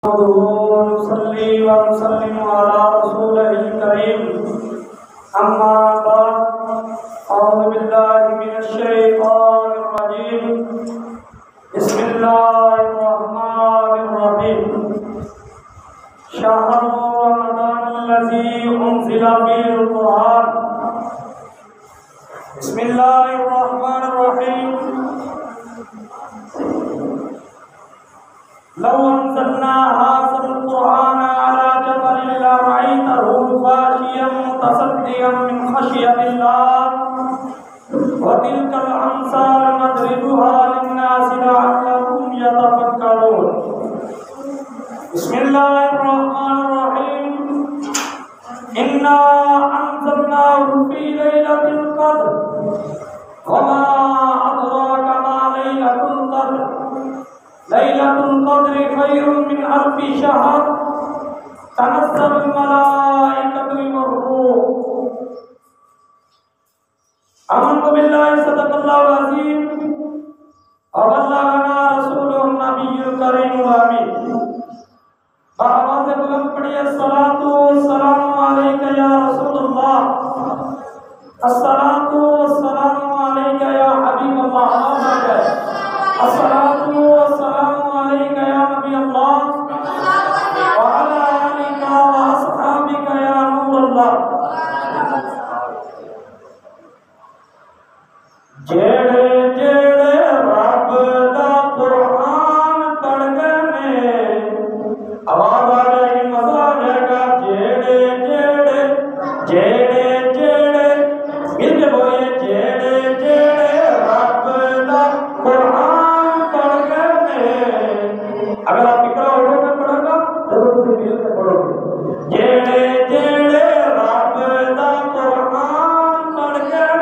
نصلي ونسلم على رسوله الكريم أما بعد أعوذ بالله من الشيطان الرجيم بسم الله الرحمن الرحيم شهر رمضان الذي أنزل فيه القرآن بسم الله الرحمن الرحيم لو انزلنا هذا القرآن على جبل لرأيته خاشعا متصدعا من خشية الله وتلك الأمثال نضربها للناس لعلهم يتفكرون بسم الله الرحمن الرحيم إنا أنزلناه في ليلة القدر وما أدراك ما ليلة القدر ليلة القدر خير من ألف شهر تنزل الملائكة والروح آمنت بالله صدق الله العظيم وبلغنا رسوله النبي الكريم الأمين بآواز بلند پڑھیے الصلاۃ والسلام علیک یا رسول اللہ الصلاۃ والسلام علیک یا حبیب اللہ الصلاۃ والسلام علیک یا نبی اللہ وعلی آلک واصحابک یا نور اللہ جیڑے جیڑے رب دا قرآن پڑھ گئے آواز آ جائے گی مزہ آ جائے گا جیڑے جیڑے جیڑے جیڑے مل کے بولے جیڑے جیڑے رب دا قرآن پڑھ گئے اگر آپ اقرا اردو میں پڑھو گا ضرور سے مل کے پڑھو گے جیڑے جیڑے رب دا قرآن پڑھ گئے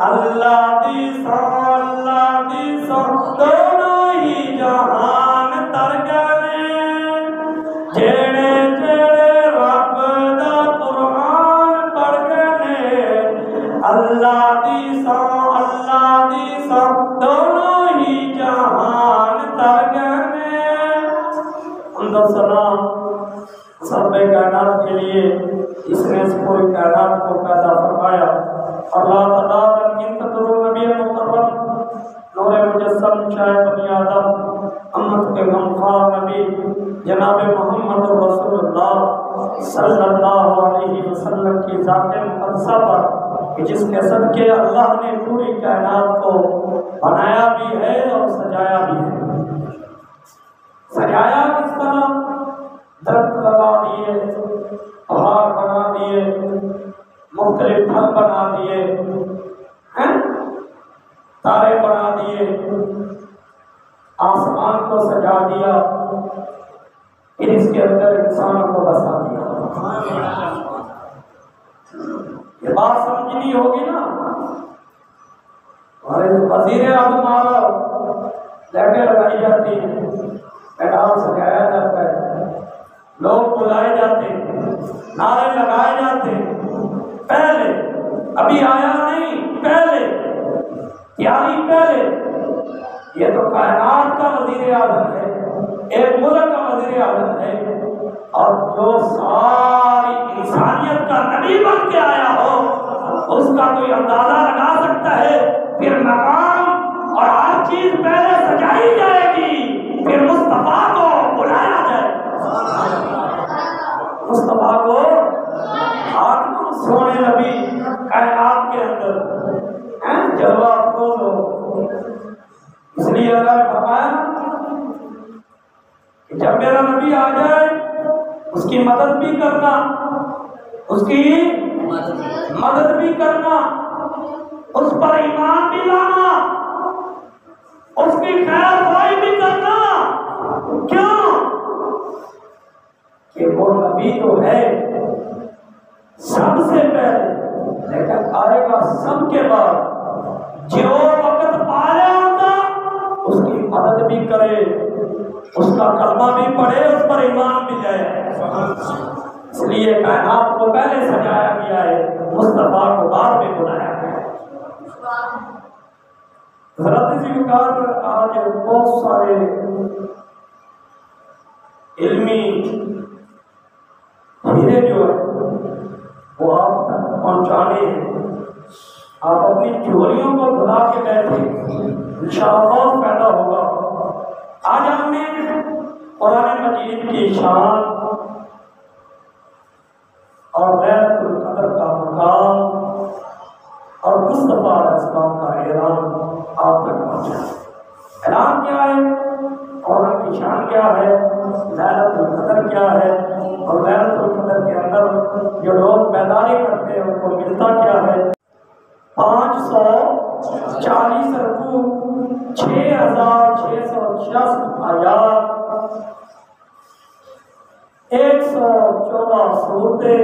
اللہ دی سو دونوں ہی جہان تر گئے جیڑے جیڑے رب دا قرآن پڑھ گئے اللہ دی سو دونوں ہی جہان تر گئے اندر سلام سب کائنات کے لیے اس نے اس پوری کائنات کو پیدا فرمایا اللہ تعالیٰ انتظر نبی مکرم نور مجسم شاہ بنی آدم امت کے غمخوار نبی جناب محمد رسول اللہ صلی اللہ علیہ وسلم کی ذات مقدسہ پر جس کے صدقے اللہ نے پوری کائنات کو بنایا بھی ہے اور سجایا بھی ہے سجایا کس طرح درخت لگا دیے پہاڑ بنا دیے مختلف پھل بنا دیے تارے بنا دیے آسمان کو سجا دیا پھر اس کے اندر انسان کو بسا دیا یہ بات سمجھنی ہوگی نا ہمارے وزیر اعظم لیٹر لگائی جاتی ہے پیغام سجایا جاتا ہے لوگ بلائے جاتے ہیں نعرے لگائے جاتے ہیں پہلے ابھی آیا نہیں پہلے یعنی پہلے یہ تو کائنات کا وزیر اعظم ہے ایک ملک کا وزیر اعظم ہے اور جو ساری انسانیت کا نبی بن کے آیا ہو اس کا کوئی اندازہ لگا سکتا ہے پھر مقام اور ہر چیز پہلے سجائی جائے گی پھر مصطفیٰ کو بلایا جائے مصطفیٰ کو سونے نبی کائنات کے اندر جلوہ افروز ہو اس لیے اللہ نے فرمایا کہ جب میرا نبی آ جائے اس کی مدد بھی کرنا اس کی مدد بھی کرنا اس پر ایمان بھی لانا اس کی خیر خواہی بھی کرنا کیوں کہ وہ نبی تو ہے سب سے پہلے لیکن آئے گا سب کے بعد جو وقت پایا ہوگا اس کی مدد بھی کرے اس کا کلمہ بھی پڑھے اس پر ایمان بھی جائے اس لیے کائنات کو پہلے سجایا گیا ہے مصطفیٰ کو بعد میں بنایا گیا ہے حضرت ذوالفقار آج بہت سارے علمی ہیرے جو ہے وہ آپ تک پہنچانے ہیں. آپ اپنی چوریوں کو بھلا کے بیٹھے انشاءاللہ پیدا ہوگا. آج ہم نے قرآن مجید کی شان اور لیلۃ القدر کا مقام اور مصطفیٰ علیہ السلام کا اعلان آپ تک پہنچا. اعلان کیا ہے؟ قرآن کی شان کیا ہے؟ لیلۃ القدر کیا ہے؟ اور لیلۃ القدر کے اندر جو لوگ بیداری کرتے ہیں ان کو ملتا کیا ہے؟ 540 رکوع، 6666 آیات، 114 سورتیں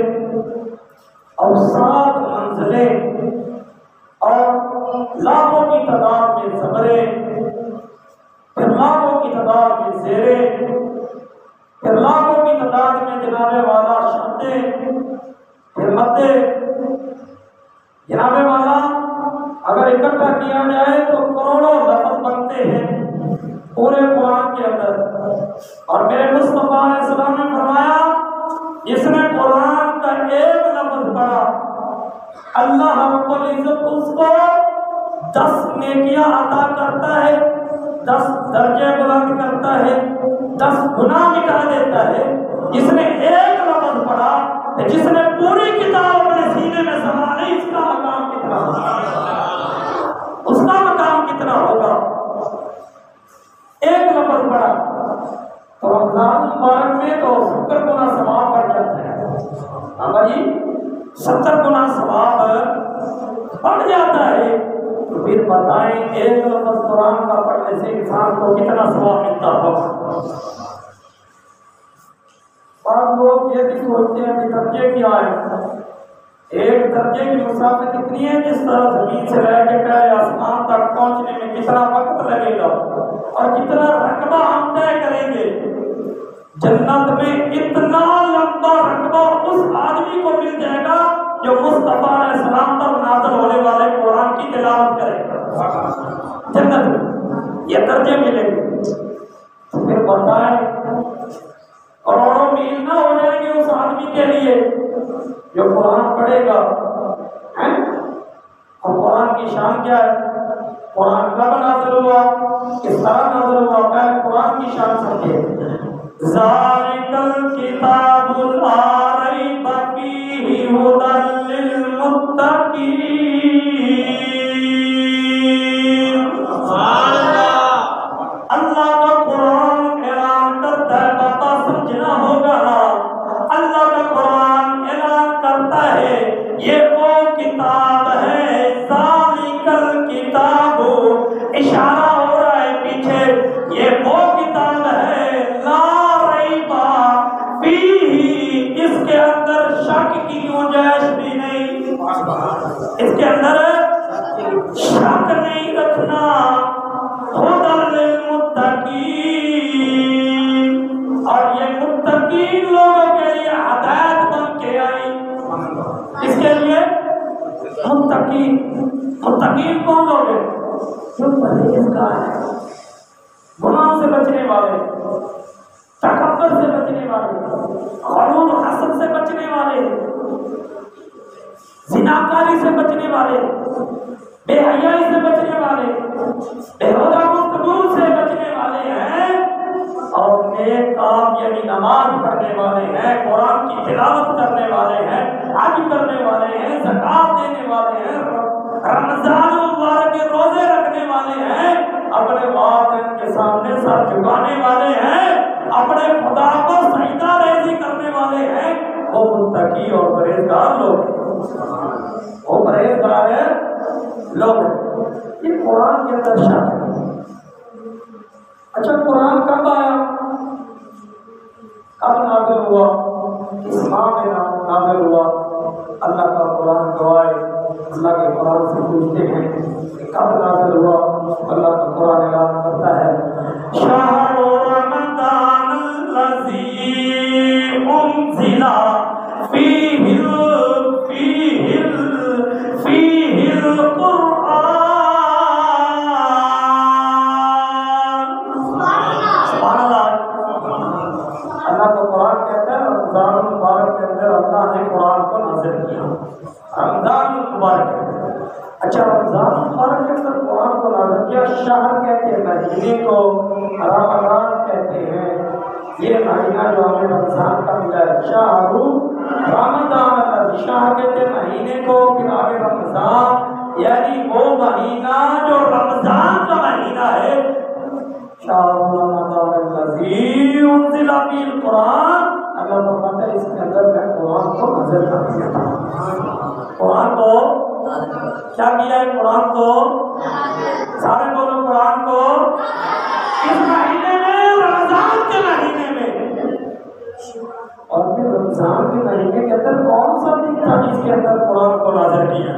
اور 7 منزلیں اور لاکھوں کی تعداد میں زمرے، پھر لاکھوں کی تعداد میں زیریں، پھر لاکھوں کی تعداد میں جناب والا شدیں، پھر مدیں. جناب والا اگر اکٹھا کیا جائے تو کروڑوں لفظ بنتے ہیں پورے قرآن کے اندر. اور میرے مصطفیٰ علیہ السلام نے فرمایا جس نے قرآن کا ایک لفظ پڑھا اللہ رب العزت اس کو 10 نیکیاں عطا کرتا ہے، 10 درجے بلند کرتا ہے، 10 گناہ مٹا دیتا ہے. جس نے ایک لفظ پڑھا، جس نے پوری کتاب اپنے سینے میں سنبھالی، اس کا مقام کتنا ہوگا؟ اس کا مقام کتنا ہوگا؟ ایک لفظ پڑھا تو رمضان مبارک میں تو 70 گنا ثواب بڑھ جاتا ہے. ہاں جی، 70 گنا ثواب بڑھ جاتا ہے. تو پھر بتائیں ایک لفظ قرآن کا پڑھنے سے انسان کو کتنا ثواب ملتا ہوگا؟ بعض لوگ یہ بھی سوچتے ہیں کہ درجے کیا ہے. ایک درجے کی مسافت اتنی ہے جس طرح زمین سے لے کے پہلے آسمان تک پہنچنے میں کتنا وقت لگے گا اور کتنا رقبہ ہم طے کریں گے. جنت میں اتنا لمبا رقبہ اس آدمی کو مل جائے گا جو مصطفیٰ علیہ السلام پر نازل ہونے والے قرآن کی تلاوت کرے گا. جنت میں یہ درجے ملیں گے. پھر بتائیں کروڑوں میل نہ ہو جائیں گے اس آدمی کے لیے جو قرآن پڑھے گا. اور قرآن کی شان کیا ہے؟ قرآن کب نازل ہوا، کس طرح نازل ہوا؟ پہلے قرآن کی شان سمجھے. ذالک الکتاب لا ریب فیہ ھدی للمتقین. اللہ کا قرآن اعلان کرتا ہے، بابا سمجھنا ہوگا. اللہ کا قرآن اعلان کرتا ہے یہ وہ کتاب ہے، ذالک الکتاب، اشارہ ہو رہا ہے پیچھے، یہ وہ کتاب ہے لا ریب فیہ، اس کے اندر شک کی گنجائش بھی نہیں، اس کے اندر شک نہیں رکھنا. ھدی للمتقین، اور یہ متقین لوگوں کے لیے ہدایت بن کے آئی. اس کے لیے متقین کون لوگ ہیں؟ جو پرہیزگار ہیں، گناہوں سے بچنے والے، تکبر سے بچنے والے، غرور و حسد سے بچنے والے، زناکاری سے بچنے والے، بے حیائی سے بچنے والے، بےہودہ گفتگو سے بچنے والے ہیں، اور نیک کام یعنی نماز پڑھنے والے ہیں، قرآن کی تلاوت کرنے والے ہیں، حج کرنے والے ہیں، زکات دینے والے ہیں، رمضان المبارک کے روزے رکھنے والے ہیں، اپنے والدین کے سامنے سر جھکانے والے ہیں، اپنے خدا کو سجدہ ریزی کرنے والے ہیں. وہ متقی اور پرہیزگار لوگ ہیں، وہ پرہیزگار لوگ ہیں. یہ قرآن کے اندر شک ہے. اچھا قرآن کب آیا، کب نازل ہوا، کس ماہ میں نازل ہوا؟ اللہ کا قرآن گواہ، اللہ کے قرآن سے پوچھتے ہیں کہ کب نازل ہوا. اللہ کا قرآن اعلان کرتا ہے شہر رمضان الذی انزل فیہ القرآن. اللہ کو قرآن کہتا ہے، رمضان المبارک کے اندر اللہ نے قرآن کو نازل کیا، رمضان المبارک کے اندر۔ اچھا رمضان المبارک کے اندر قرآن کو نازل کیا، شہر کہتے ہیں مہینے کو، رمضان کہتے ہیں یہ مہینہ جو ہمیں رمضان کا ملا ہے، شہر رمضان، شہر کہتے ہیں مہینے کو، پھر آگے رمضان، یعنی وہ مہینہ جو رمضان کا مہینہ ہے، شہر رمضان الذی انزل فیہ القرآن، اللہ فرماتا ہے اس کے اندر میں قرآن کو نازل کر دیا تھا۔ قرآن کو کیا کیا ہے؟ قرآن کو، سارے بولو قرآن کو، اس مہینے میں، رمضان کے مہینے میں۔ اور پھر رمضان کے مہینے کے اندر کون سا دن تھا جس کے اندر قرآن کو نازل کیا؟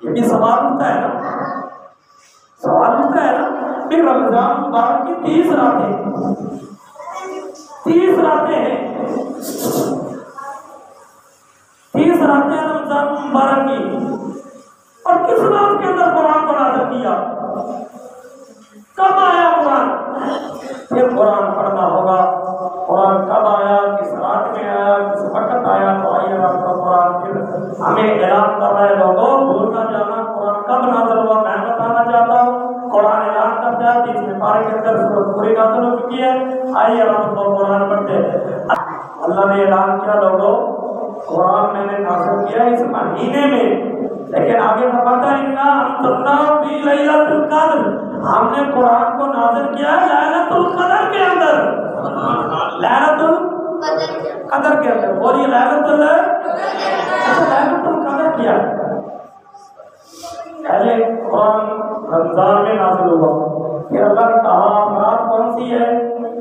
یہ بھی سوال اٹھتا ہے نا، سوال اٹھتا ہے نا۔ پھر رمضان مبارک کی 30 راتیں، 30 راتیں ہیں، 30 راتیں ہیں رمضان مبارک کی، اور کس رات کے اندر قرآن کو نازل کیا؟ کب آیا قرآن؟ پھر قرآن پڑھنا ہوگا، قرآن کب آیا، کس رات میں آیا، کس وقت آیا؟ تو آئیے آپ کا قرآن پھر ہمیں اعلان کر رہے لوگوں، بھول نہ جانا قرآن کب نازل ہوا، میں بتانا چاہتا ہوں۔ قرآن اعلان کرتا ہے 30 پارے کے اندر سورۃ پوری نازل ہو چکی ہے۔ آئیے ہم تو قرآن پڑھتے ہیں۔ اللہ نے اعلان کیا لوگوں قرآن میں نے نازل کیا اس مہینے میں، لیکن آگے فرماتا ہے انا انزلناہ فی لیلۃ القدر، ہم نے قرآن کو نازل کیا ہے لیلۃ القدر کے اندر، لیلۃ القدر کے اندر۔ بولیے لیلۃ القدر کیا ہے؟ پہلے قرآن رمضان میں نازل ہوا، پھر اللہ نے کہا رات کون سی ہے؟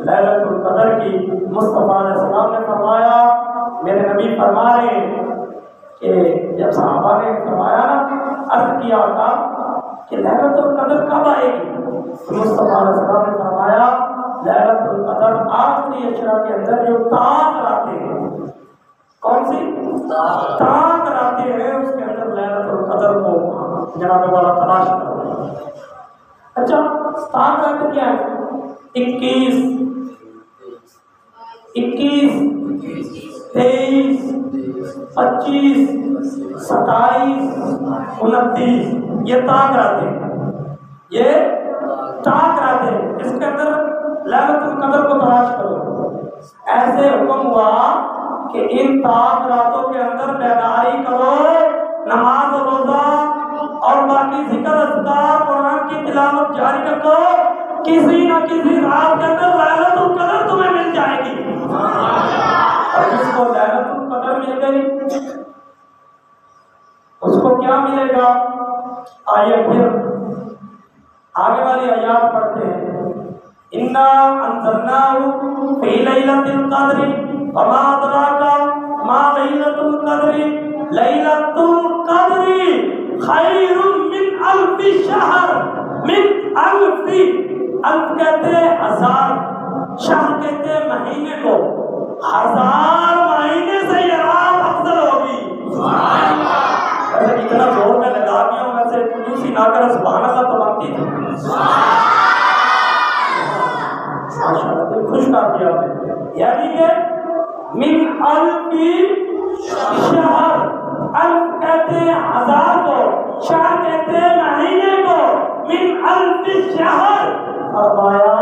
لیلۃ القدر کی۔ مصطفیٰ علیہ السلام نے فرمایا، میرے نبی فرما رہے ہیں کہ جب صحابہ نے فرمایا نا، عرض کیا تھا کہ لیلۃ القدر کب آئے گی؟ مصطفیٰ علیہ السلام نے فرمایا لیلۃ القدر آخری عشرہ کے اندر جو تاک راتیں ہیں، کون سی تاک راتیں ہیں، اس کے اندر لیلۃ القدر کو جناب والا تلاش کرو۔ اچھا تاک راتیں کیا ہے؟ 21 23 25 27 29 یہ تاک راتیں، یہ تاک راتیں، اس کے اندر لیلۃ القدر کو تلاش کرو۔ ایسے حکم ہوا کہ ان تاک راتوں کے اندر بیداری کرو، نماز و روزہ اور باقی ذکر اذکار قرآن کی تلاوت جاری رکھو، کسی نہ کسی رات کے اندر لیلۃ القدر تمہیں مل جائے گی۔ اور جس کو لیلۃ القدر مل گئی اس کو کیا ملے گا؟ آئیے پھر آگے والی آیات پڑھتے ہیں۔ انا انزلناہ فی لیلۃ القدر وما ادراک ما لیلۃ القدر لیلۃ القدر خیر من الف شہر، من الف، الف کہتے ہیں ہزار، شہر کہتے ہیں مہینے کو، 1000 مہینے سے یہ رات افضل ہوگی۔ ویسے اتنا زور میں لگا دیا ہوں، ویسے کنجوسی نہ کر سبحان اللہ تو بنتی تھی۔ ماشاءاللہ دل خوش کر دیا آپ نے، یعنی کہ من الف شہر، الف کہتے ہیں 1000 کو، شہر کہتے ہیں مہینے کو، من الف شہر، فرمایا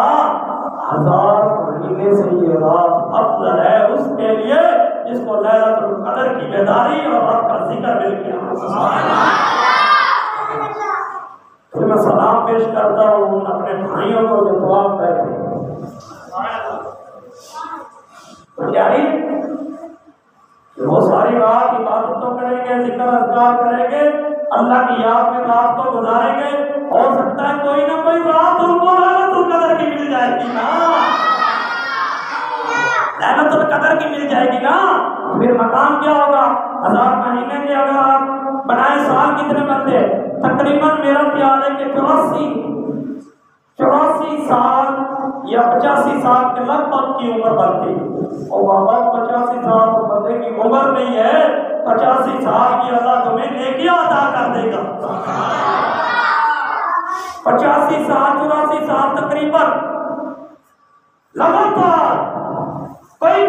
1000 مہینے سے یہ رات افضل ہے اس کے لیے جس کو لیلۃ القدر کی بیداری اور رب کا ذکر مل گیا۔ پھر میں سلام پیش کرتا ہوں اپنے بھائیوں کو جو دعا بیٹھے وہ ساری رات عبادتوں کریں گے، ذکر اذکار کریں گے، اللہ کی یاد میں رات کو گزاریں گے، ہو سکتا ہے کوئی نہ کوئی رات ان کو لیلۃ القدر کی مل جائے گی نا، لیلۃ القدر کی مل جائے گی نا۔ پھر مقام کیا ہوگا؟ 1000 مہینے کے اگر آپ بنائے سال کتنے بنتے؟ تقریباً میرا خیال ہے کہ 84 سال یا 85 سال کے لگ بھگ کی عمر بنتی۔ اور بابا 85 سال تو بندے کی عمر نہیں ہے، 85 سال کی اللہ تمہیں نیکیاں عطا کر دے گا۔ 85 سال 84 سال تقریباً لگاتار کوئی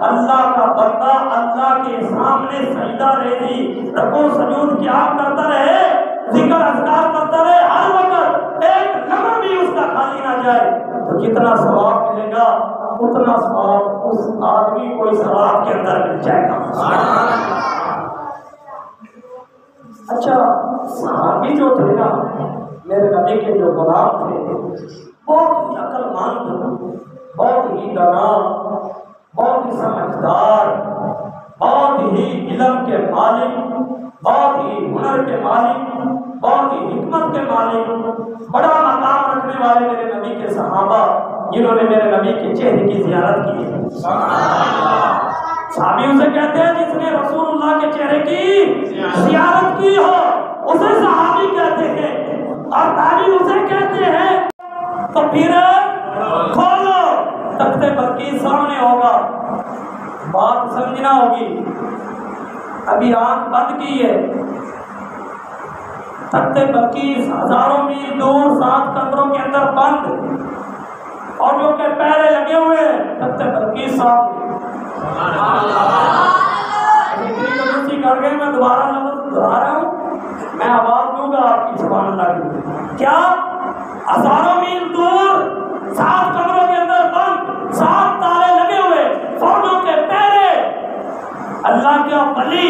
اللہ کا بندہ اللہ کے سامنے سجدہ ریزی رکوع سجود قیام کرتا رہے، ذکر اذکار کرتا رہے، ہر وقت ایک لمحہ بھی اس کا خالی نہ جائے، تو جتنا ثواب ملے گا اتنا ثواب اس آدمی کو اس رات کے اندر مل جائے گا۔ اچھا، صحابی جو تھے نا میرے نبی کے جو غلام تھے، بہت ہی عقل مند، بہت ہی دانا، بہت ہی سمجھدار، بہت ہی علم کے مالک، بہت ہی ہنر کے مالک، بہت ہی حکمت کے مالک، بڑا مقام رکھنے والے میرے نبی کے صحابہ جنہوں نے میرے نبی کے چہرے کی زیارت کی ہے۔ صحابی اسے کہتے ہیں جس نے رسول اللہ کے چہرے کی زیارت کی ہو اسے صحابی کہتے ہیں، اور تابعی اسے کہتے ہیں۔ تو پھر کھولو، تخت بلقیس سامنے ہوگا، بات سمجھنا ہوگی۔ ابھی آنکھ بند کی ہے، تخت بلقیس ہزاروں میل دور 7 کمروں کے اندر بند، اور جو کہ پہلے لگے ہوئے ہیں تخت بلقیس سامنے۔ کر گئے، میں دوبارہ لفظ دہرا رہا ہوں، میں آواز دوں گا آپ کی سبحان اللہ کی۔ کیا ہزاروں میل دور 7 کمروں کے اندر بند، 7 تالے لگے ہوئے، فوجوں کے پہرے، اللہ کے ولی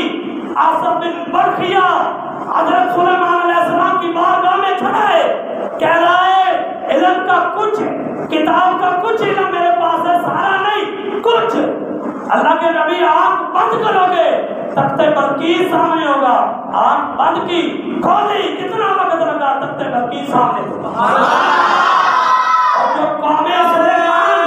آصف بن برخیا حضرت سلیمان علیہ السلام کی بارگاہ میں کھڑا ہے، کہہ رہا ہے علم کا کچھ، کتاب کا کچھ علم میرے پاس ہے، سارا نہیں کچھ۔ اللہ کے نبی آنکھ بند کرو گے، تخت بلقیس سامنے ہوگا، آنکھ بند کی، کھولی، کتنا وقت لگا تخت بلقیس سامنے، اور جو قوم سلیمان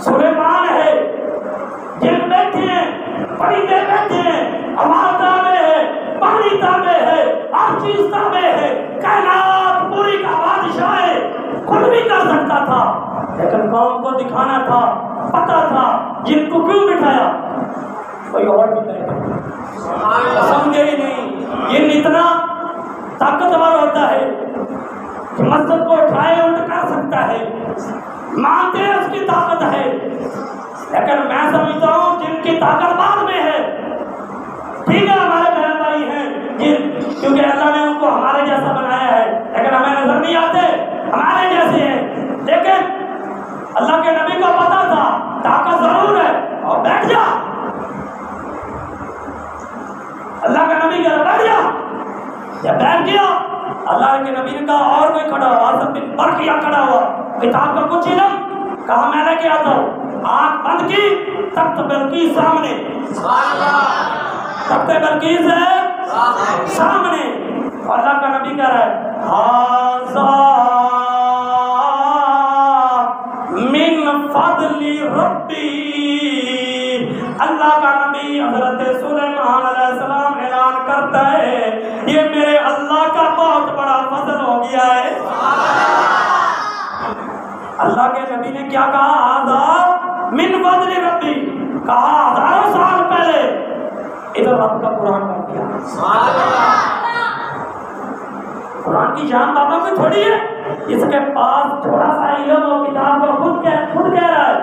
سلیمان ہے، جن بیٹھے ہیں، پرندے بیٹھے ہیں، ہوا تابع ہے، پانی تابع ہے، ہر چیز تابع ہے، کائنات پوری کا بادشاہ ہے، خود بھی کر سکتا تھا، لیکن قوم کو دکھانا تھا، پتا تھا جن کو کیوں بٹھایا، کوئی اور بھی نہیں سمجھے ہی نہیں۔ یہ اتنا طاقتور ہوتا ہے کہ مسجد کو اٹھائے الٹ کر سکتا ہے، مانتے اس کی طاقت ہے، لیکن میں سمجھتا ہوں جن کی طاقت بعد میں ہے، ٹھیک ہے ہمارے بہن بھائی ہیں کیونکہ اللہ نے ان کو ہمارے جیسا بنایا ہے، لیکن ہمیں نظر نہیں آتے، ہمارے جیسے ہیں، لیکن اللہ کے نبی کو پتا تھا طاقت ضرور ہے، اور بیٹھ جا، اللہ کا نبی کہا بیٹھ جا، یا بیٹھ گیا، اللہ کے نبی نے کہا اور کوئی کھڑا ہوا، آصف بن برخیا کھڑا ہوا، کتاب کا کچھ علم، کہا میں لے کے آتا ہوں، آنکھ بند کی، تخت بلقیس سامنے، تخت بلقیس ہے سامنے، اللہ کا نبی کہہ رہا ہے ھذا من فضل ربی، اللہ کا نبی حضرت سلیمان علیہ السلام اعلان کرتا ہے یہ میرے اللہ کا بہت بڑا فضل ہو گیا ہے۔ اللہ کے نبی نے کیا کہا؟ ھذا من فضل ربی، کہا ہزاروں سال پہلے، ادھر رب کا قرآن بن گیا۔ قرآن کی جان بابا کوئی تھوڑی ہے، اس کے پاس تھوڑا سا علم ہو، کتاب کو خود کہہ رہا ہے،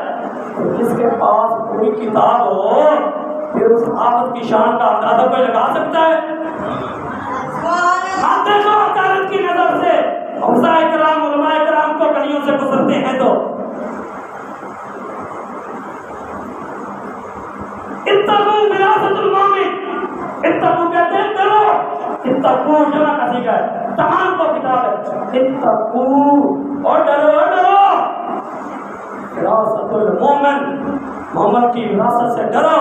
جس کے پاس پوری کتاب ہو پھر اس حافظ کی شان کا اندازہ کوئی لگا سکتا ہے؟ آتے کو حقارت کی نظر سے حفظہ اکرام علماء اکرام کو گلیوں سے گزرتے ہیں تو اتقوا وراثت المومن، اتقوا کہتے ہیں ڈرو، اتقوا جمع کسی کا ہے، تمام کو کتاب ہے، اتقوا اور ڈرو وراثت المومن، مومن کی وراثت سے ڈرو۔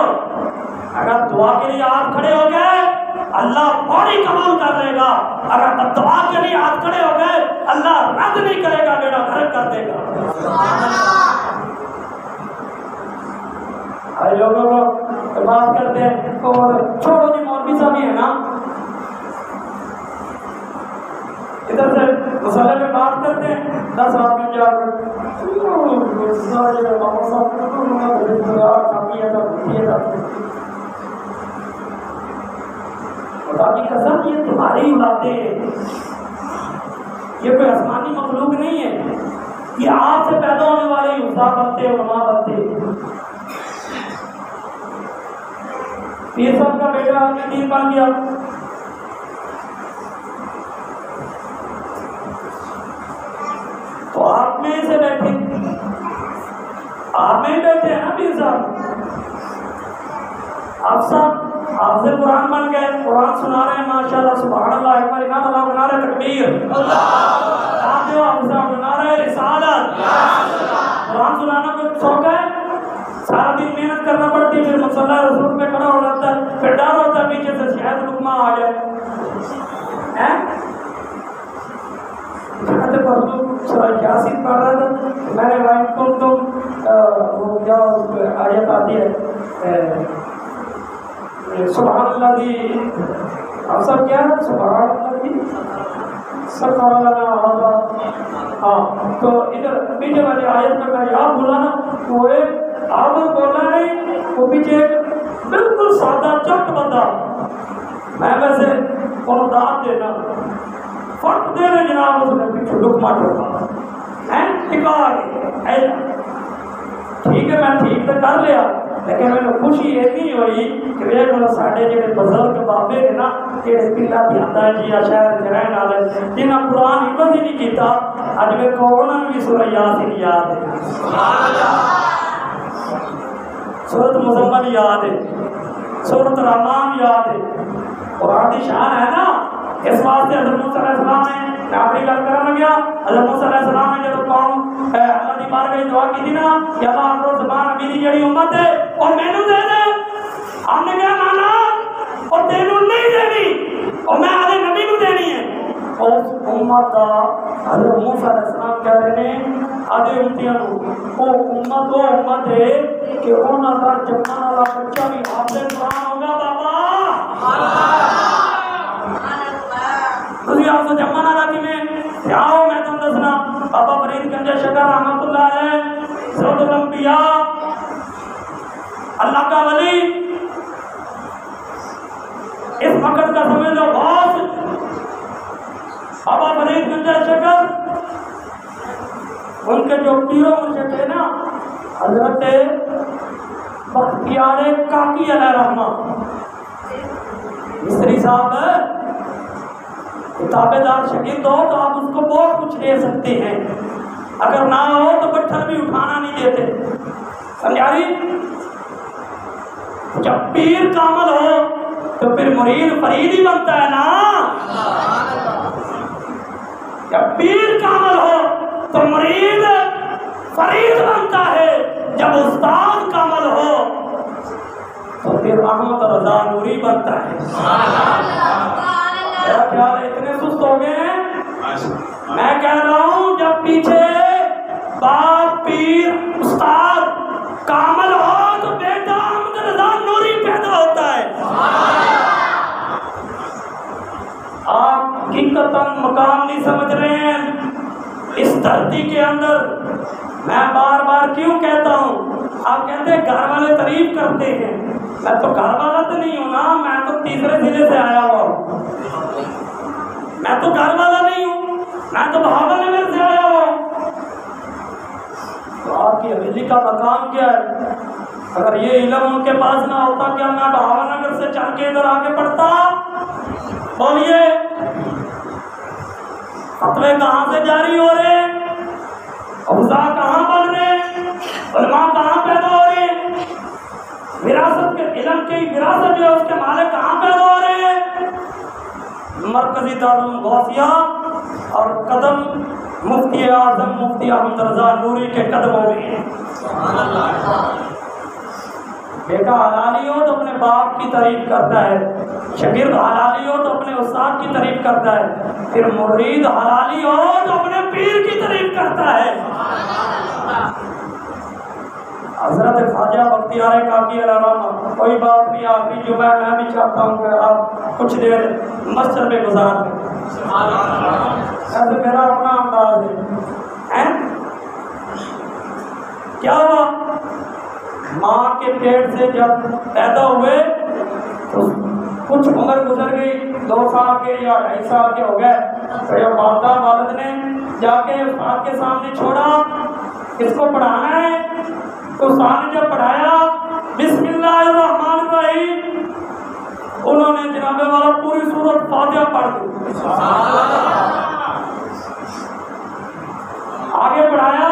اگر دعا کے لیے آپ کھڑے ہو گئے اللہ فوری قبول کر لے گا، اگر دعا کے لیے آپ کھڑے ہو گئے اللہ رد نہیں کرے گا، بیڑا غرق کر دے گا۔ لوگوں کو بات کرتے ہیں اور چھوڑو جی مولوی صاحب ہی ہے نا، ادھر سے مسئلے میں بات کرتے ہیں 10 آدمی جا کر خدا کی قسم یہ تمہاری اولادیں ہیں، یہ کوئی آسمانی مخلوق نہیں ہے، یہ آپ سے پیدا ہونے والے حفاظ بنتے علماء بنتے۔ پیر صاحب کا بیٹا آپ نے دین بن گیا، تو آپ میں سے بیٹھے، آپ میں بیٹھے ہیں نا پیر صاحب، آپ سب حافظ قرآن بن گئے، قرآن سنا رہے ہیں ماشاءاللہ سبحان اللہ، ایک بار امام اللہ بنا رہے تکبیر، آپ جو حافظ بنا رہے رسالت، قرآن سنانا کوئی شوق ہے؟ سارا دن محنت کرنا پڑتی ہے، پھر مصلی رسول پہ کھڑا ہو جاتا ہے، پھر ڈر ہوتا ہے پیچھے سے شاید لقمہ آ جائے۔ یاسین پڑھ رہا تھا، میں نے وائٹ کو تو وہ کیا آیت آتی ہے سبحان اللہ دی، اب سب کیا ہے سبحان اللہ دی سبحان اللہ، ہاں تو ادھر پیچھے والی آیت میں یاد بولا نا، وہ ایک آواز بولا نہیں، وہ پیچھے بالکل سادہ چٹ بندہ، میں ویسے داد دینا فٹ دے رہے جناب، اس نے پیچھے لکما ٹوٹا ٹکا گیا، ٹھیک ہے میں ٹھیک تو کر لیا، لیکن میں خوشی یہ نہیں ہوئی کہ میرے کو ساڈے جڑے بزرگ بابے نے نا جڑے پلا دیاتا ہے جی شہر چ رہن والے جنہاں قرآن حفظ ہی نہیں کیتا، اج میرے کو انہاں بھی سورہ یاسین یاد ہے، سورۃ مزمل یاد ہے، سورۃ رحمان یاد ہے، قرآن کی شان ہے نا، اس واسطے حضرت موسیٰ علیہ السلام نے اپنی گل کرنے لگا، حضرت موسیٰ علیہ السلام نے جب قوم اللہ دی بارگاہ میں دعا کی تھی نا کہ اللہ اپنا زبان نبی دی جڑی امت ہے اور مینوں دے دے، ہم نے کہا نانا اور تینوں نہیں دینی اور میں آدھے نبی کو دینی ہے، اس امت کا حضرت موسیٰ علیہ السلام کہہ رہے ہیں آدھے امتیاں وہ امت وہ امت ہے کہ انہاں کا جمعہ والا بچہ بھی حافظ قرآن ہوگا بابا، تسی آپ سے جمعہ نہ رکھی میں آؤ میں تم دسنا، بابا فرید گنج شکر رحمت اللہ علیہ سید الانبیاء اللہ کا ولی، اس وقت کا سمجھ لو بہت، بابا فرید گنج شکر ان کے جو پیروں مجھے تھے نا حضرت بختیار کاکی علیہ رحمہ مصری صاحب، تابع دار شاگرد ہو تو آپ اس کو بہت کچھ دے سکتے ہیں، اگر نہ ہو تو پتھر بھی اٹھانا نہیں دیتے، سمجھائی؟ جب پیر کامل ہو تو پھر مرید فرید ہی بنتا ہے نا، جب پیر کامل ہو تو مرید فرید بنتا ہے، جب استاد کامل ہو تو پھر احمد رضا نوری بنتا ہے۔ میرا خیال ہے اتنے سست ہو گئے ہیں، میں کہہ رہا ہوں جب پیچھے باپ پیر استاد کامل ہو تو بیٹا احمد رضا نوری پیدا ہوتا ہے۔ آپ حقیقتاً مقام نہیں سمجھ رہے ہیں اس دھرتی کے اندر، میں بار بار کیوں کہتا ہوں، آپ کہتے ہیں گھر والے تعریف کرتے ہیں، میں تو گھر والا تو نہیں ہوں نا، میں تو تیسرے ضلع سے آیا ہوا ہوں، میں تو گھر والا نہیں ہوں، میں تو بہاول نگر سے آیا ہوں، تو آپ کی حویلی کا مقام کیا ہے؟ اگر یہ علم ان کے پاس نہ ہوتا کیا میں بہاول نگر سے چل کے ادھر آگے پڑھتا؟ بولیے فتوے کہاں سے جاری ہو رہے ہیں، اوضاع کہاں بن رہے ہیں، علماء کہاں پیدا ہو رہے ہیں، وراثت کے علم کی وراثت جو ہے اس کے مالک کہاں پیدا ہو رہے ہیں؟ مرکزی دارالعلوم غوثیہ اور قدم مفتی اعظم مفتی احمد رضا نوری کے قدموں میں۔ بیٹا حلالی ہو تو اپنے باپ کی تعریف کرتا ہے، شاگرد حلالی ہو تو اپنے استاد کی تعریف کرتا ہے، پھر مرید حلالی ہو تو اپنے پیر کی تعریف کرتا ہے۔ حضرت خواجہ بختیار کاکی علیہ رحمہ، کوئی بات نہیں، آخری جمعہ میں بھی چاہتا ہوں کہ آپ کچھ دیر مسجد میں گزار دیں، ایسے میرا اپنا انداز ہے۔ کیا ہوا؟ ماں کے پیٹ سے جب پیدا ہوئے تو کچھ کچھ عمر گزر گئی، 2 سال کے یا 2.5 سال کے ہو گئے، تو یہ والدہ والد نے جا کے استاد کے سامنے چھوڑا، اس کو پڑھانا ہے۔ تو استاد نے جب پڑھایا بسم اللہ الرحمن الرحیم، انہوں نے جناب والا پوری سورت فاتحہ پڑھ دی۔ آگے پڑھایا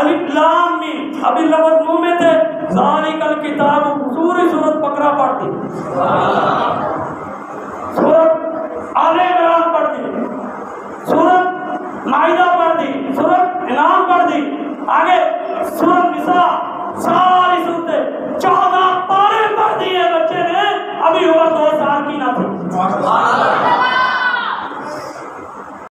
الف لام میم، ابھی لفظ منہ میں تھے، ذالک الکتاب، پوری سورت بقرہ پڑھ دی، سورت آل عمران پڑھ دی، سورت مائدہ